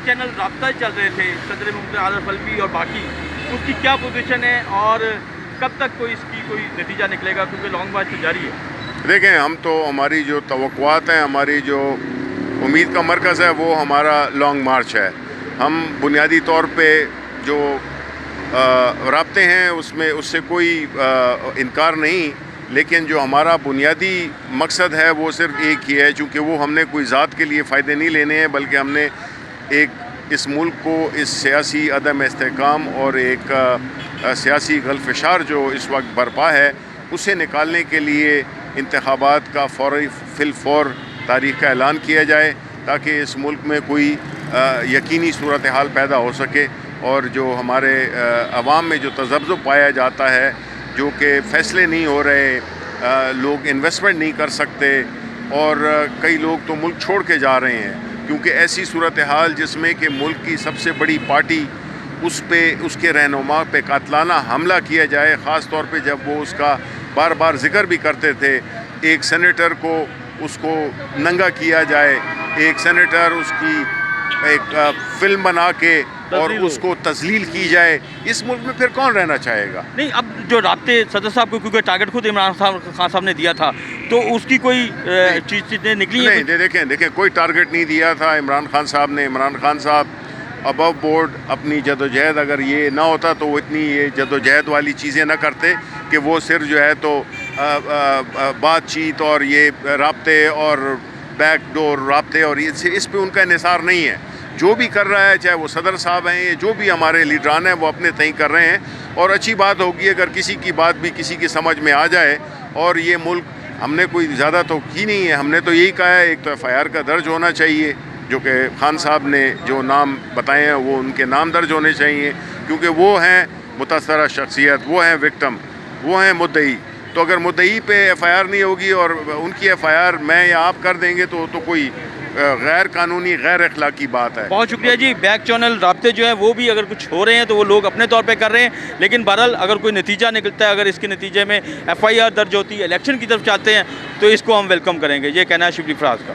Channel رابطہ چل رہے تھے صدر ممتاز عارف الوی اور باقی، اس کی کیا پوزیشن ہے اور کب تک کوئی اس کی کوئی نتیجہ نکلے گا، کیونکہ لانگ مارچ تو جاری ہے؟ دیکھیں، ہم تو ہماری جو توقعات ہیں، ہماری جو امید کا مرکز ہے وہ ہمارا لانگ مارچ ہے. ہم بنیادی طور پہ جو رابطے ہیں اس سے کوئی انکار نہیں، لیکن جو ہمارا بنیادی مقصد ہے وہ صرف ایک ہی ہے، چونکہ وہ ہم نے کوئی ذات کے لیے فائدے نہیں لینے ہیں، بلکہ ہم نے ایک اس ملک کو اس سیاسی عدم استحکام اور ایک سیاسی غلفشار جو اس وقت برپا ہے اسے نکالنے کے لیے انتخابات کا فی الفور تاریخ کا اعلان کیا جائے، تاکہ اس ملک میں کوئی یقینی صورتحال پیدا ہو سکے، اور جو ہمارے عوام میں جو تذبذب پایا جاتا ہے، جو کہ فیصلے نہیں ہو رہے، لوگ انویسٹمنٹ نہیں کر سکتے، اور کئی لوگ تو ملک چھوڑ کے جا رہے ہیں، کیونکہ ایسی صورتحال جس میں کہ ملک کی سب سے بڑی پارٹی اس کے رہنما پہ قاتلانہ حملہ کیا جائے، خاص طور پہ جب وہ اس کا بار بار ذکر بھی کرتے تھے. ایک سینیٹر کو اس کو ننگا کیا جائے، ایک سینیٹر اس کی ایک فلم بنا کے اور اس کو تذلیل کی جائے، اس ملک میں پھر کون رہنا چاہے گا؟ نہیں، اب جو رابطے صدر صاحب کو، کیونکہ ٹارگٹ خود عمران خان صاحب نے دیا تھا، تو اس کی کوئی چیزیں نکلی ہیں؟ نہیں، دیکھیں کوئی ٹارگٹ نہیں دیا تھا عمران خان صاحب نے. عمران خان صاحب ابو بورڈ اپنی جدوجہد، اگر یہ نہ ہوتا تو وہ اتنی یہ جدوجہد والی چیزیں نہ کرتے کہ وہ صرف جو ہے تو بات چیت اور یہ رابطے اور بیک ڈور رابطے، اور اس پہ ان کا انحصار نہیں ہے. جو بھی کر رہا ہے، چاہے وہ صدر صاحب ہیں، جو بھی ہمارے لیڈران ہیں، وہ اپنے تئیں کر رہے ہیں. اور اچھی بات ہوگی اگر کسی کی بات بھی کسی کی سمجھ میں آ جائے. اور یہ ملک ہم نے کوئی زیادہ تو کی نہیں ہے، ہم نے تو یہی کہا ہے ایک تو FIR کا درج ہونا چاہیے، جو کہ خان صاحب نے جو نام بتائے ہیں وہ ان کے نام درج ہونے چاہیے، کیونکہ وہ ہیں متاثرہ شخصیت، وہ ہیں وکٹم، وہ ہیں مدعی. تو اگر مدعی پہ FIR نہیں ہوگی اور ان کی FIR میں یا آپ کر دیں گے تو کوئی غیر قانونی، غیر اخلاقی بات ہے. بہت شکریہ جی. بیک چینل رابطے جو ہیں وہ بھی اگر کچھ ہو رہے ہیں تو وہ لوگ اپنے طور پہ کر رہے ہیں، لیکن بہرحال اگر کوئی نتیجہ نکلتا ہے، اگر اس کے نتیجے میں FIR درج ہوتی ہے، الیکشن کی طرف چاہتے ہیں، تو اس کو ہم ویلکم کریں گے. یہ کہنا ہے شبلی فراز کا.